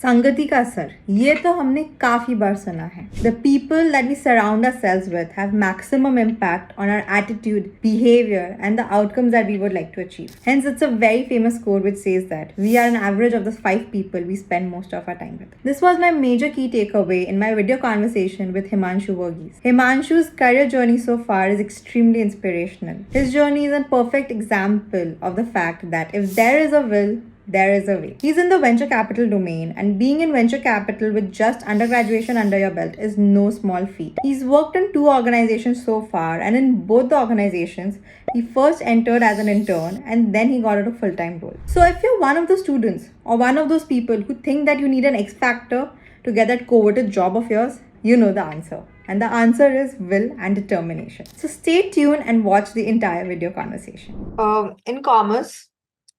संगति का असर ये तो हमने काफी बार सुना है. The people that we surround ourselves with have maximum impact on our attitude, behavior, and the outcomes that we would like to achieve. Hence, it's a very famous quote which says that we are an average of the 5 people we spend most of our time with. This was my major key takeaway in my video conversation with Himansu Varghese. Himanshu's career journey so far is extremely inspirational. His journey is a perfect example of the fact that if there is a will, there is a way. He's in the venture capital domain, and being in venture capital with just undergraduation under your belt is no small feat. He's worked in 2 organizations so far, and in both the organizations, he first entered as an intern and then he got into a full-time role. So if you're one of those students or one of those people who think that you need an X factor to get that coveted job of yours, you know the answer. And the answer is will and determination. So stay tuned and watch the entire video conversation. In commerce,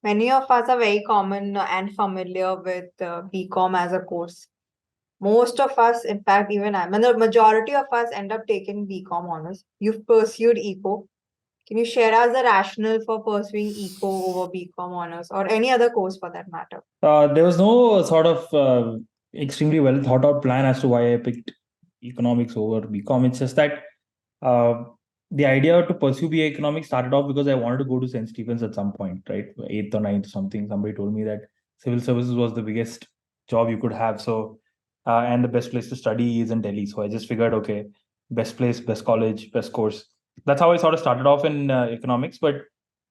many of us are very common and familiar with BCom as a course. Most of us, in fact, even I, and the majority of us end up taking BCom honors. You've pursued eco. Can you share us the rationale for pursuing eco over BCom honors or any other course for that matter? There was no sort of extremely well thought out plan as to why I picked economics over BCom. It's just that uh, the idea to pursue BA economics started off because I wanted to go to St. Stephen's at some point, right? Eighth or ninth, something. Somebody told me that civil services was the biggest job you could have. So, and the best place to study is in Delhi. So I just figured, okay, best place, best college, best course. That's how I sort of started off in economics. But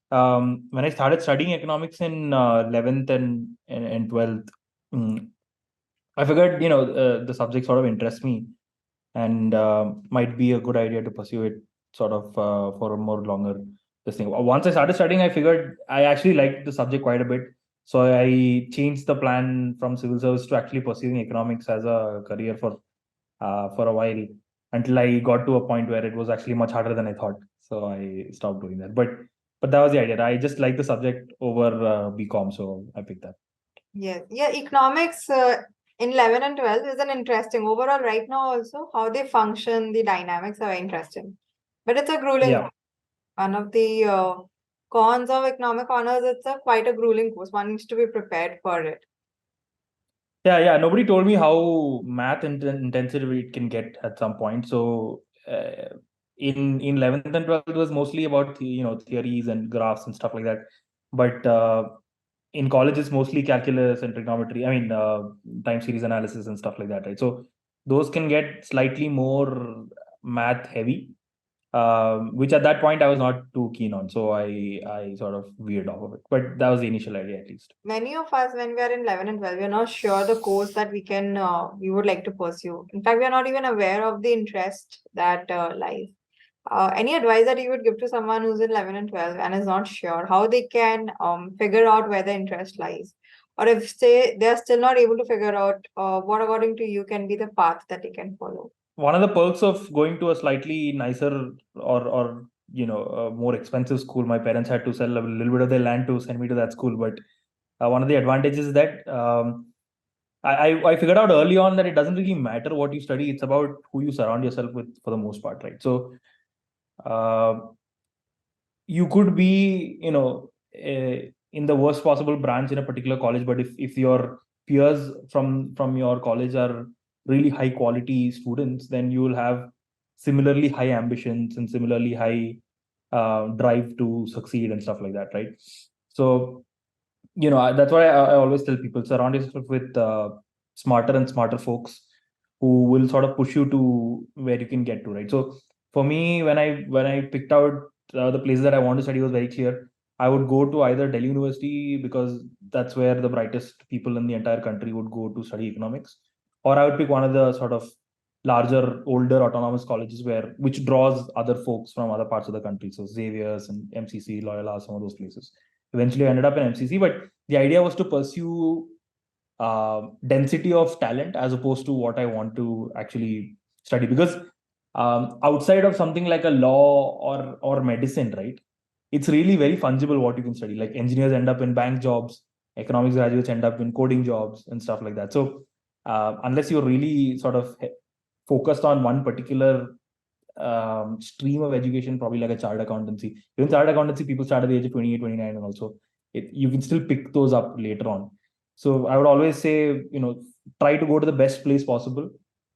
when I started studying economics in 11th and 12th, I figured, the subject sort of interests me and might be a good idea to pursue it sort of for a more longer this thing. Once I started studying, I figured I actually liked the subject quite a bit. So I changed the plan from civil service to actually pursuing economics as a career for a while until I got to a point where it was actually much harder than I thought. So I stopped doing that. But that was the idea. I just like the subject over BCom, so I picked that. Yeah, economics in 11 and 12 is an interesting overall right now also how they function, the dynamics are very interesting. But it's a grueling Yeah. one of the cons of economic honors, it's quite a grueling course. One needs to be prepared for it. Yeah. Nobody told me how math intensive it can get at some point. So in 11th and 12th, it was mostly about theories and graphs and stuff like that. But in college, it's mostly calculus and trigonometry. I mean, time series analysis and stuff like that, right? So those can get slightly more math heavy, which at that point I was not too keen on. So I sort of veered off of it. But that was the initial idea, at least. Many of us, when we are in 11 and 12, we are not sure the course that we would like to pursue. In fact, we are not even aware of the interest that lies. Any advice that you would give to someone who's in 11 and 12 and is not sure how they can figure out where the interest lies? Or if say they're still not able to figure out what according to you can be the path that they can follow? One of the perks of going to a slightly nicer or more expensive school, my parents had to sell a little bit of their land to send me to that school. But one of the advantages is that I figured out early on that it doesn't really matter what you study. It's about who you surround yourself with for the most part, right? So uh, you could be, in the worst possible branch in a particular college, but if your peers from your college are really high quality students, then you will have similarly high ambitions and similarly high drive to succeed and stuff like that, right? So that's why I always tell people, surround yourself with smarter and smarter folks who will sort of push you to where you can get to, right? So for me, when I picked out the places that I want to study, was very clear. I would go to either Delhi University because that's where the brightest people in the entire country would go to study economics, or I would pick one of the sort of larger, older autonomous colleges which draws other folks from other parts of the country. So Xavier's and MCC, Loyola, some of those places. Eventually, I ended up in MCC, but the idea was to pursue density of talent as opposed to what I want to actually study. Because outside of something like a law or medicine, right? It's really very fungible what you can study. Like engineers end up in bank jobs, economics graduates end up in coding jobs and stuff like that. So unless you're really sort of focused on one particular stream of education, probably like a chartered accountancy. Even chartered accountancy, people start at the age of 28, 29, and also you can still pick those up later on. So I would always say, try to go to the best place possible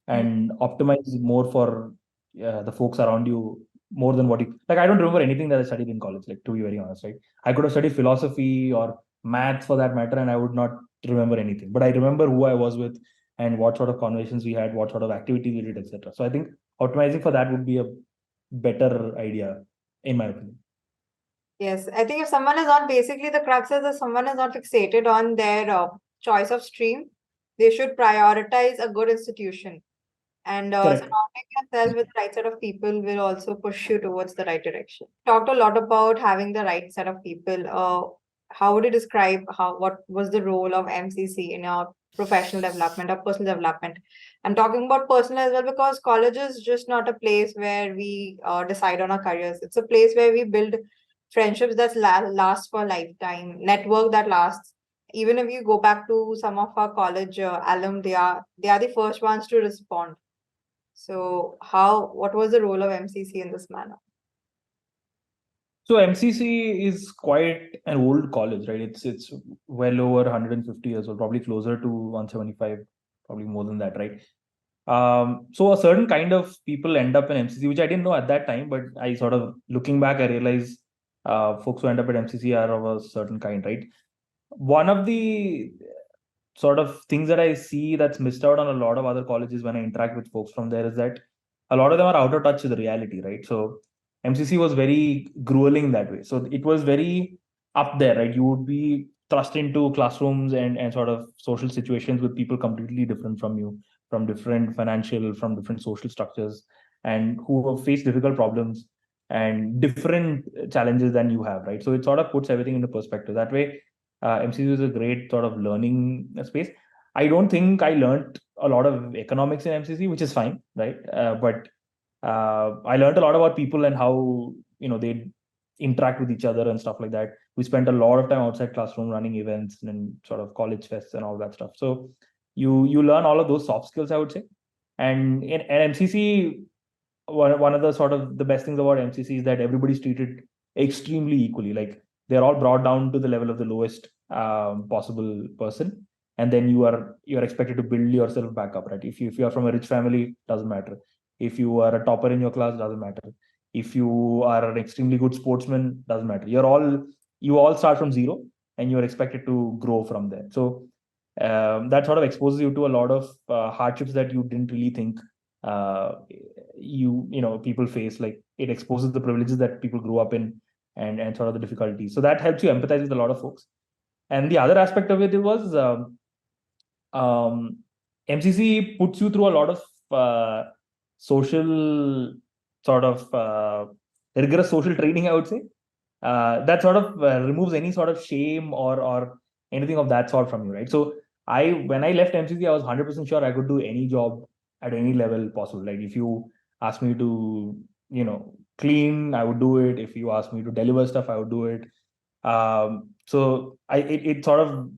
and optimize more for the folks around you more than what you like. I don't remember anything that I studied in college, like, to be very honest, right? I could have studied philosophy or maths for that matter, and I would not remember anything. But I remember who I was with and what sort of conversations we had, what sort of activities we did, etc. So I think optimizing for that would be a better idea, in my opinion. Yes, I think if someone is not, basically the crux is if someone is not fixated on their choice of stream, they should prioritize a good institution. And Correct. surrounding yourself with the right set of people will also push you towards the right direction. Talked a lot about having the right set of people. How would you describe what was the role of MCC in your professional development or personal development? I'm talking about personal as well because college is just not a place where we decide on our careers. It's a place where we build friendships that last for a lifetime, network that lasts. Even if you go back to some of our college alum, they are the first ones to respond. So what was the role of MCC in this manner? So MCC is quite an old college, right? It's well over 150 years old, probably closer to 175, probably more than that, right? So a certain kind of people end up in MCC, which I didn't know at that time, but I sort of, looking back, I realized folks who end up at MCC are of a certain kind, right? One of the sort of things that I see that's missed out on a lot of other colleges when I interact with folks from there is that a lot of them are out of touch with the reality, right? So MCC was very grueling that way. So it was very up there, right? You would be thrust into classrooms and sort of social situations with people completely different from you, from different financial, from different social structures, and who have faced difficult problems and different challenges than you have, right? So it sort of puts everything into perspective. That way, MCC is a great sort of learning space. I don't think I learned a lot of economics in MCC, which is fine, right? But I learned a lot about people and how they interact with each other and stuff like that. We spent a lot of time outside classroom running events and sort of college fests and all that stuff. So you learn all of those soft skills, I would say. And in MCC, one of the sort of the best things about MCC is that everybody's treated extremely equally. Like, they're all brought down to the level of the lowest possible person, and then you're expected to build yourself back up, right? If you are from a rich family, doesn't matter. If you are a topper in your class, doesn't matter. If you are an extremely good sportsman, doesn't matter. You all start from zero, and you're expected to grow from there. So that sort of exposes you to a lot of hardships that you didn't really think uh, people face. Like, it exposes the privileges that people grew up in, and sort of the difficulties. So that helps you empathize with a lot of folks. And the other aspect of it was MCC puts you through a lot of social sort of rigorous social training, I would say. That sort of removes any sort of shame or anything of that sort from you, right? So when I left MCC, I was 100% sure I could do any job at any level possible. Like, if you ask me to, clean, I would do it. If you ask me to deliver stuff, I would do it. So it sort of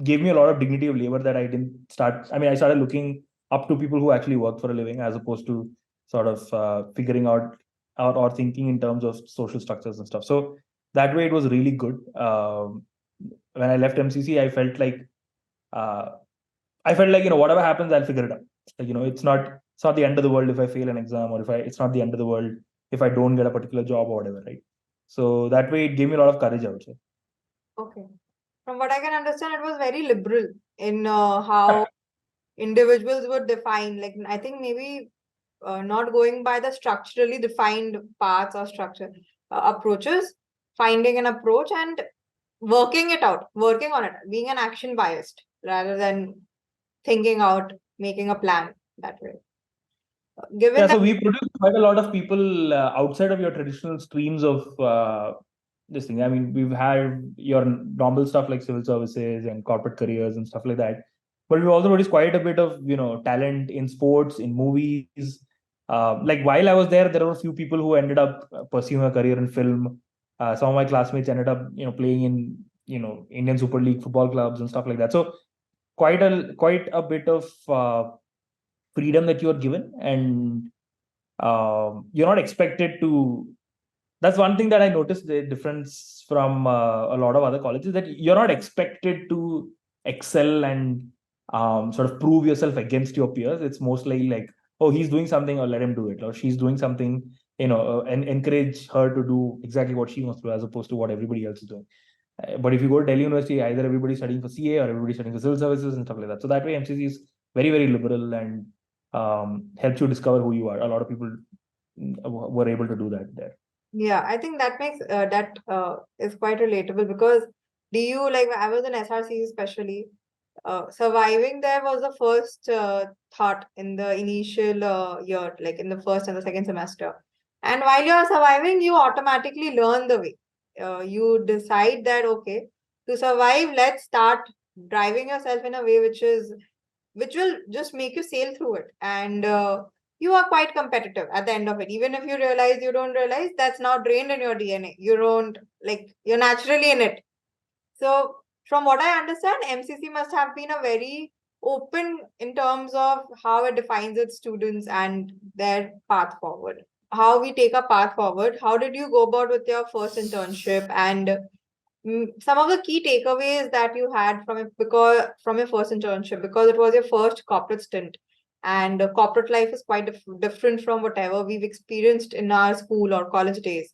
gave me a lot of dignity of labor that I didn't start. I mean, I started looking up to people who actually work for a living, as opposed to sort of figuring out or thinking in terms of social structures and stuff. So that way, it was really good. When I left MCC, uh, I felt like, whatever happens, I'll figure it out. Like, it's not the end of the world if I fail an exam, or it's not the end of the world if I don't get a particular job or whatever, right? So that way, it gave me a lot of courage, I would say. Okay. From what I can understand, it was very liberal in how individuals would define. Like, I think maybe not going by the structurally defined paths or structure approaches, finding an approach and working it out, working on it, being an action biased rather than thinking out, making a plan that way. Given Yeah, that, so we produce quite a lot of people outside of your traditional streams of this thing. I mean, we've had your normal stuff like civil services and corporate careers and stuff like that. But we've also produced quite a bit of, talent in sports, in movies. Like, while I was there were a few people who ended up pursuing a career in film. Some of my classmates ended up, playing in, Indian Super League football clubs and stuff like that. So quite a bit of freedom that you're given, and you're not expected to. That's one thing that I noticed, the difference from a lot of other colleges, that you're not expected to excel and sort of prove yourself against your peers. It's mostly like, oh, he's doing something, or let him do it, or she's doing something, and encourage her to do exactly what she wants to do as opposed to what everybody else is doing. But if you go to Delhi University, either everybody's studying for CA or everybody's studying for civil services and stuff like that. So that way, MCC is very, very liberal and helps you discover who you are. A lot of people were able to do that there. Yeah, I think that makes that is quite relatable because do you like I was in SRC especially surviving there was the first thought in the initial year, like in the first and the second semester. And while you are surviving, you automatically learn the way. You decide that okay, to survive, let's start driving yourself in a way which will just make you sail through it. And you are quite competitive at the end of it. Even if you realize you don't realize, that's now drained in your DNA. You don't like you're naturally in it. So from what I understand, MCC must have been a very open in terms of how it defines its students and their path forward. How we take a path forward. How did you go about with your first internship and some of the key takeaways that you had from it because from your first internship because it was your first corporate stint and corporate life is quite different from whatever we've experienced in our school or college days.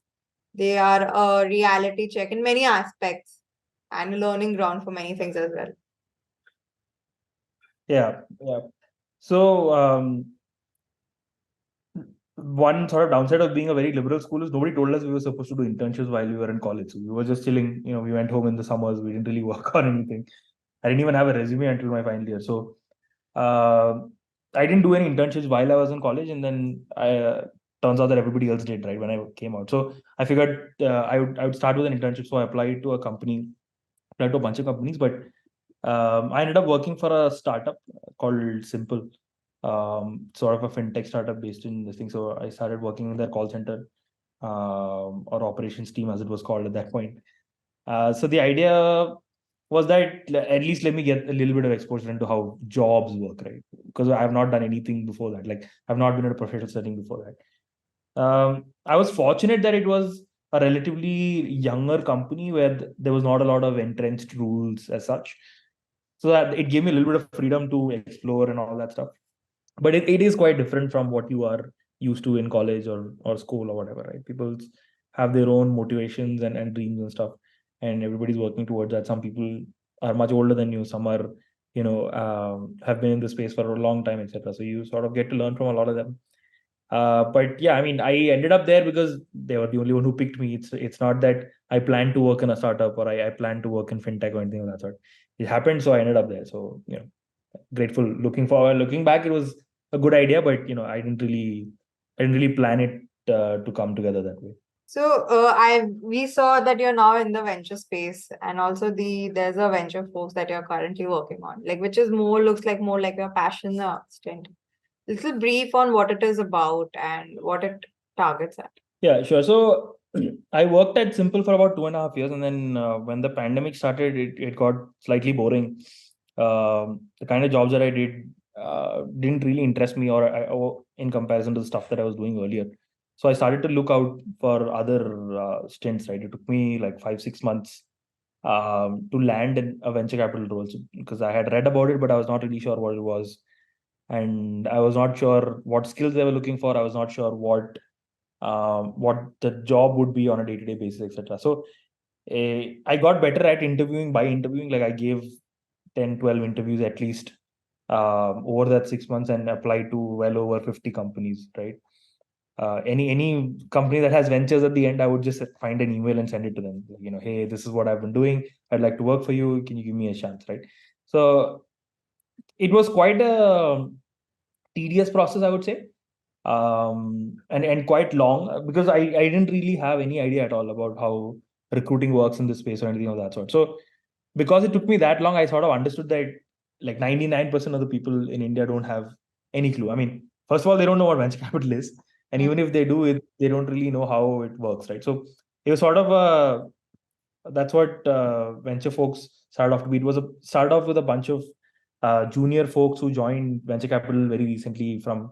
They are a reality check in many aspects and a learning ground for many things as well. Yeah. So one sort of downside of being a very liberal school is nobody told us we were supposed to do internships while we were in college. So we were just chilling. We went home in the summers. We didn't really work on anything. I didn't even have a resume until my final year. So I didn't do any internships while I was in college, and then turns out that everybody else did, right, when I came out. So I figured I would start with an internship. So I applied to a bunch of companies, but I ended up working for a startup called Simpl, sort of a fintech startup based in this thing. So I started working in their call center or operations team, as it was called at that point. So the idea was that at least let me get a little bit of exposure into how jobs work, right? Because I have not done anything before that. Like I've not been in a professional setting before that. I was fortunate that it was a relatively younger company where there was not a lot of entrenched rules as such. So that it gave me a little bit of freedom to explore and all that stuff. But it is quite different from what you are used to in college or school or whatever, right? People have their own motivations and dreams and stuff, and everybody's working towards that. Some people are much older than you, some are have been in the space for a long time, etc. So you sort of get to learn from a lot of them. But yeah, I mean, I ended up there because they were the only one who picked me. It's not that I planned to work in a startup or I planned to work in fintech or anything of that sort. It happened, so I ended up there. So grateful. Looking back, it was a good idea, but I didn't really plan it to come together that way. So we saw that you're now in the venture space and also there's a venture folks that you're currently working on, like which is looks like more like your passion stint. Little brief on what it is about and what it targets at. Yeah, sure. So I worked at Simpl for about 2.5 years, and then when the pandemic started, it got slightly boring. The kind of jobs that I did didn't really interest me, or in comparison to the stuff that I was doing earlier. So I started to look out for other stints. Right, it took me like 5-6 months to land in a venture capital role because I had read about it, but I was not really sure what it was, and I was not sure what skills they were looking for. I was not sure what the job would be on a day-to-day basis, etc. So I got better at interviewing by interviewing. Like I gave 10-12 interviews at least over that 6 months and applied to well over 50 companies, right? Any company that has ventures at the end, I would just find an email and send it to them. Hey, this is what I've been doing. I'd like to work for you. Can you give me a chance, right? So it was quite a tedious process, I would say, and quite long because I didn't really have any idea at all about how recruiting works in this space or anything of that sort. So because it took me that long, I sort of understood that like 99% of the people in India don't have any clue. I mean, first of all, they don't know what venture capital is, and even if they do it, they don't really know how it works, right? So it was sort of that's what venture folks started off to be. It was started off with a bunch of junior folks who joined venture capital very recently from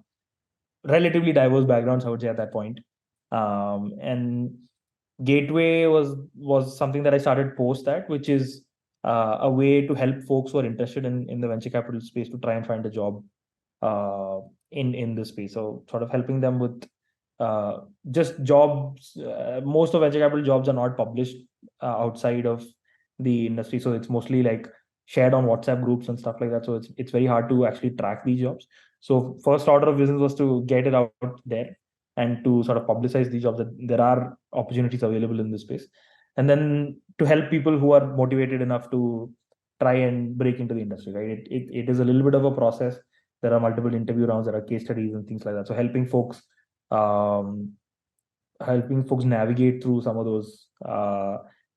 relatively diverse backgrounds, I would say at that point. And Gateway was something that I started post that, which is a way to help folks who are interested in the venture capital space to try and find a job in this space. So sort of helping them with just jobs. Most of venture capital jobs are not published outside of the industry, so it's mostly like shared on WhatsApp groups and stuff like that. So it's very hard to actually track these jobs. So first order of business was to get it out there and to sort of publicize these jobs, that there are opportunities available in this space, and then to help people who are motivated enough to try and break into the industry, right? It is a little bit of a process. There are multiple interview rounds, there are case studies and things like that. So um, helping folks navigate through some of those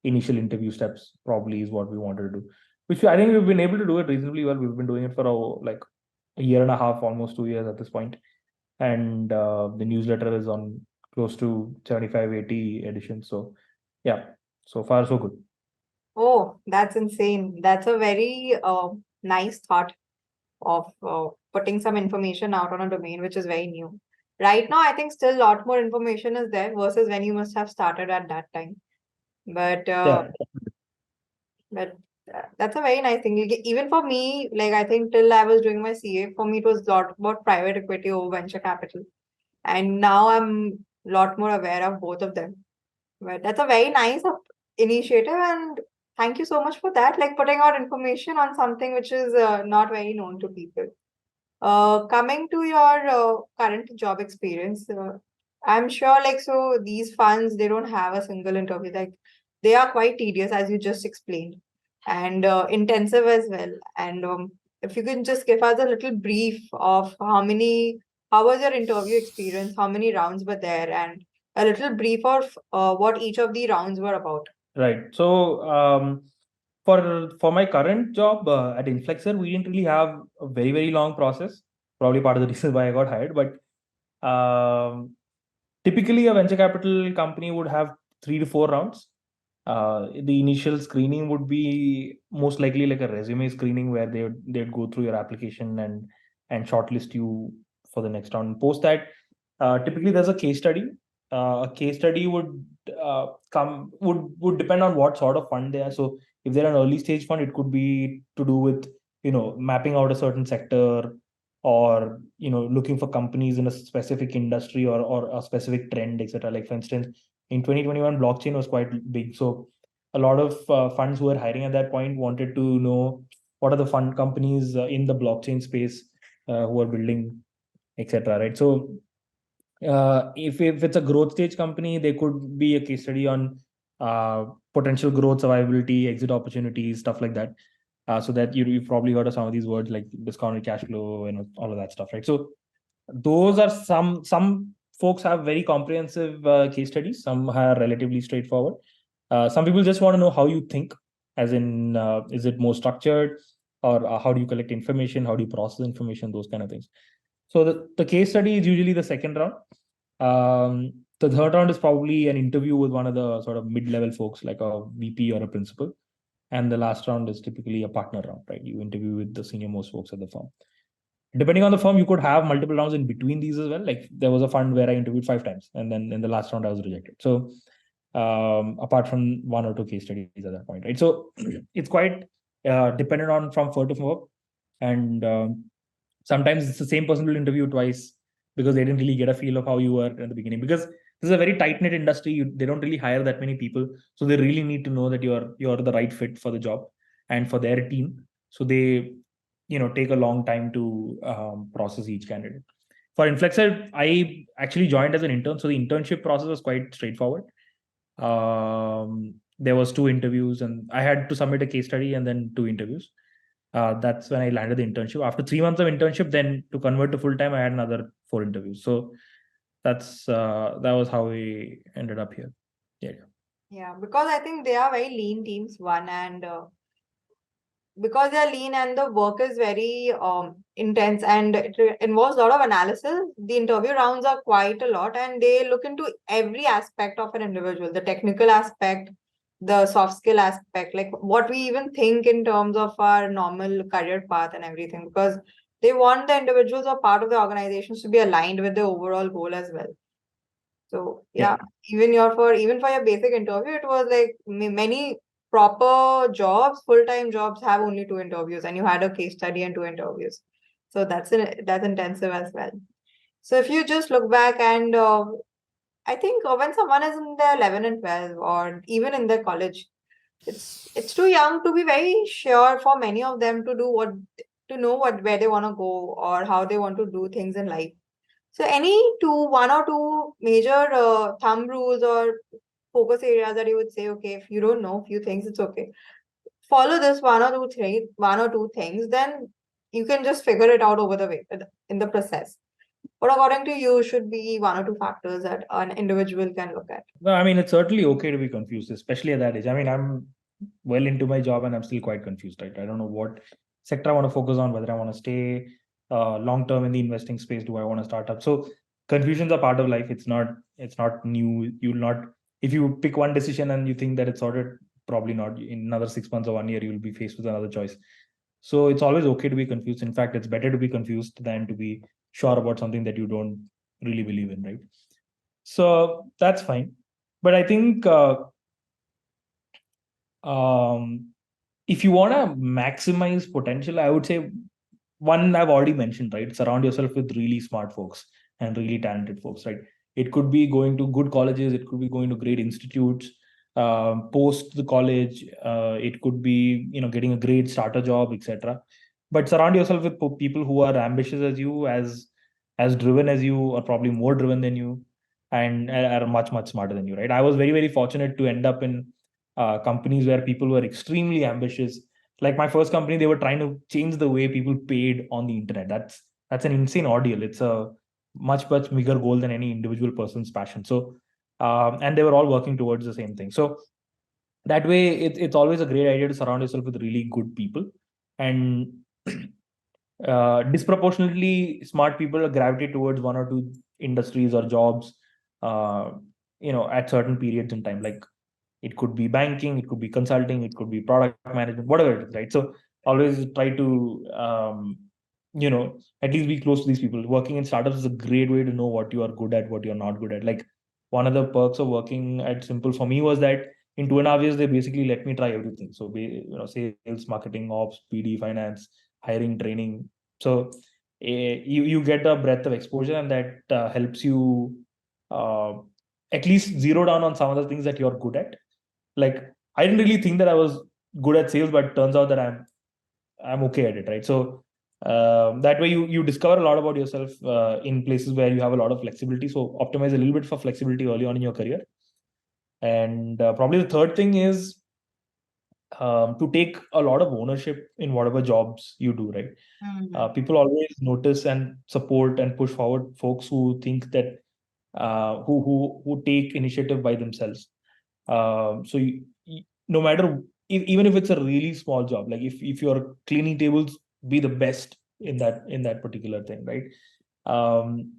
initial interview steps probably is what we wanted to do, which I think we've been able to do it reasonably well. We've been doing it for like a year and a half, almost 2 years at this point. And the newsletter is on close to 75, 80 editions. So yeah, so far so good. Oh, that's insane. That's a very nice thought of putting some information out on a domain which is very new. Right now, I think still a lot more information is there versus when you must have started at that time. But Yeah, but that's a very nice thing. Even for me, like I think till I was doing my CA, for me it was a lot about private equity over venture capital, and now I'm a lot more aware of both of them. But that's a very nice initiative, and thank you so much for that. Like putting out information on something which is not very known to people. Coming to your current job experience, I'm sure like so these funds they don't have a single interview. Like they are quite tedious as you just explained, and intensive as well. And if you can just give us a little brief of how was your interview experience, how many rounds were there, and a little brief of what each of the rounds were about. right. So for my current job at Inflexor, we didn't really have a very long process. Probably part of the reason why I got hired, but typically a venture capital company would have 3 to 4 rounds. The initial screening would be most likely like a resume screening where they'd go through your application and shortlist you for the next round. Post that, typically there's a case study. A case study would depend on what sort of fund they are. So if they're an early stage fund, it could be to do with mapping out a certain sector, or looking for companies in a specific industry, or a specific trend, etc. Like for instance, in 2021 blockchain was quite big, so a lot of funds who were hiring at that point wanted to know what are the fund companies in the blockchain space who are building, etc. Right? So if it's a growth stage company, there could be a case study on potential growth, survivability, exit opportunities, stuff like that. So that you've probably heard of some of these words like discounted cash flow and all of that stuff, right? So those are some folks have very comprehensive case studies. Some are relatively straightforward. Some people just want to know how you think, as in, is it more structured, or how do you collect information, how do you process information, those kind of things. So the case study is usually the second round. The third round is probably an interview with one of the sort of mid-level folks, like a VP or a principal. And the last round is typically a partner round, right? You interview with the senior most folks at the firm. Depending on the firm, you could have multiple rounds in between these as well. Like there was a fund where I interviewed 5 times, and then in the last round I was rejected. So apart from 1 or 2 case studies at that point, right? So it's quite dependent on from firm to firm, and sometimes it's the same person will interview twice because they didn't really get a feel of how you were at the beginning. Because this is a very tight knit industry, they don't really hire that many people, so they really need to know that you're the right fit for the job and for their team. So they take a long time to process each candidate. For Inflexor, I actually joined as an intern, so the internship process was quite straightforward. There was 2 interviews, and I had to submit a case study and then 2 interviews. That's when I landed the internship. After 3 months of internship, then to convert to full time, I had another 4 interviews. So that was how we ended up here. Yeah, because I think they are very lean teams, one, and because they're lean and the work is very intense and it involves a lot of analysis, the interview rounds are quite a lot, and they look into every aspect of an individual, the technical aspect, the soft skill aspect, like what we even think in terms of our normal career path and everything, because they want the individuals or part of the organizations to be aligned with the overall goal as well. So yeah, even for your basic interview, it was like many proper jobs, full-time jobs have only 2 interviews, and you had a case study and 2 interviews. So that's intensive as well. So if you just look back and I think when someone is in their 11 and 12 or even in their college, it's too young to be very sure for many of them to know what where they want to go or how they want to do things in life. So any one or two major thumb rules or focus areas that you would say, okay, if you don't know a few things, it's okay. Follow this one or two things, then you can just figure it out over the way in the process. What according to you should be one or two factors that an individual can look at? No, I mean, it's certainly okay to be confused, especially at that age. I mean, I'm well into my job and I'm still quite confused, right? I don't know what sector I want to focus on, whether I want to stay long term in the investing space, do I want to start up? So confusions are part of life. It's not new. You'll not, if you pick one decision and you think that it's sorted, probably not. In another 6 months or 1 year, you'll be faced with another choice. So it's always okay to be confused. In fact, it's better to be confused than to be sure about something that you don't really believe in, right? So that's fine. But I think if you want to maximize potential, I would say one I've already mentioned, right? Surround yourself with really smart folks and really talented folks, right? It could be going to good colleges, it could be going to great institutes, post the college, it could be getting a great starter job, etc. But surround yourself with people who are ambitious as you, as driven as you, or probably more driven than you, and are much smarter than you, right? I was very fortunate to end up in companies where people were extremely ambitious. Like my first company, they were trying to change the way people paid on the internet. That's an insane ordeal. It's a much bigger goal than any individual person's passion. So and they were all working towards the same thing. So that way it's always a great idea to surround yourself with really good people. And disproportionately smart people gravitate towards one or two industries or jobs uh, at certain periods in time. Like it could be banking, it could be consulting, it could be product management, whatever it is, right? So always try to at least be close to these people. Working in startups is a great way to know what you are good at, what you're not good at. Like one of the perks of working at Simpl for me was that in 2.5 years they basically let me try everything. So sales, marketing, ops, PD, finance, hiring, training. So you get a breadth of exposure, and that helps you uh, at least zero down on some of the things that you're good at. Like I didn't really think that I was good at sales, but turns out that I'm okay at it, right? So that way you discover a lot about yourself in places where you have a lot of flexibility. So optimize a little bit for flexibility early on in your career. And probably the third thing is to take a lot of ownership in whatever jobs you do, right? People always notice and support and push forward folks who think that who take initiative by themselves. So no matter even if it's a really small job, like if you're cleaning tables, be the best in that particular thing, right? Um,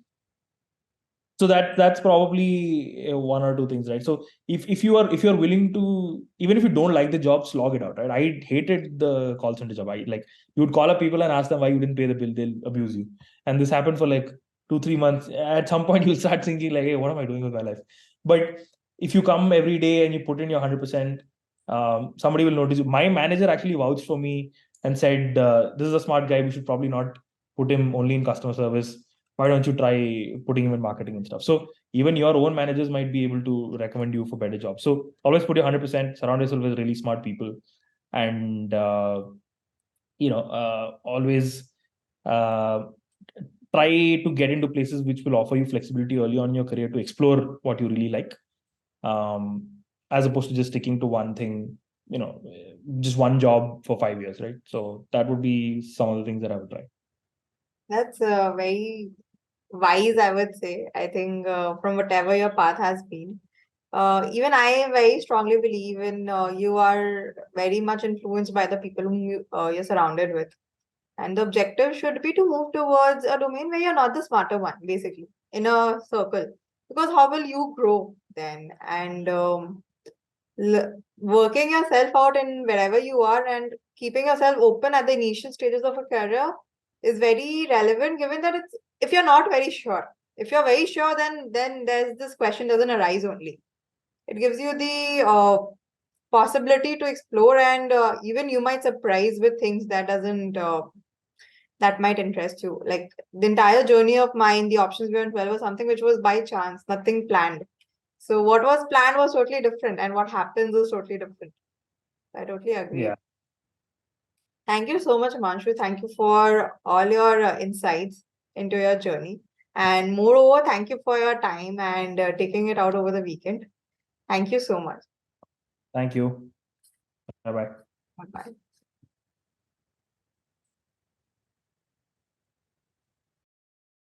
so that's probably one or two things, right? So if you're willing to, even if you don't like the job, slog it out, right? I hated the call center job. I like, you would call up people and ask them why you didn't pay the bill, they'll abuse you. And this happened for like 2-3 months. At some point you'll start thinking like, hey, what am I doing with my life? But if you come every day and you put in your 100%, somebody will notice you. My manager actually vouched for me and said, this is a smart guy, we should probably not put him only in customer service. Why don't you try putting him in marketing and stuff? So even your own managers might be able to recommend you for better jobs. So always put your 100%, surround yourself with really smart people, and always uh, try to get into places which will offer you flexibility early on in your career to explore what you really like, um, as opposed to just sticking to one thing, just one job for 5 years, right? So that would be some of the things that I would try. That's very wise, I would say. I think from whatever your path has been. Even I very strongly believe in you are very much influenced by the people whom you're surrounded with. And the objective should be to move towards a domain where you're not the smarter one, basically, in a circle. Because how will you grow then? And working yourself out in wherever you are and keeping yourself open at the initial stages of a career is very relevant, given that it's, if you're not very sure, if you're very sure, then there's this question doesn't arise only. It gives you the possibility to explore, and even you might surprise with things that doesn't that might interest you. Like the entire journey of mine, the options beyond 12 was something which was by chance, nothing planned. So what was planned was totally different, and what happens is totally different. I totally agree. Yeah. Thank you so much, Himanshu. Thank you for all your insights into your journey. And moreover, thank you for your time and taking it out over the weekend. Thank you so much. Thank you. Bye bye. Bye-bye.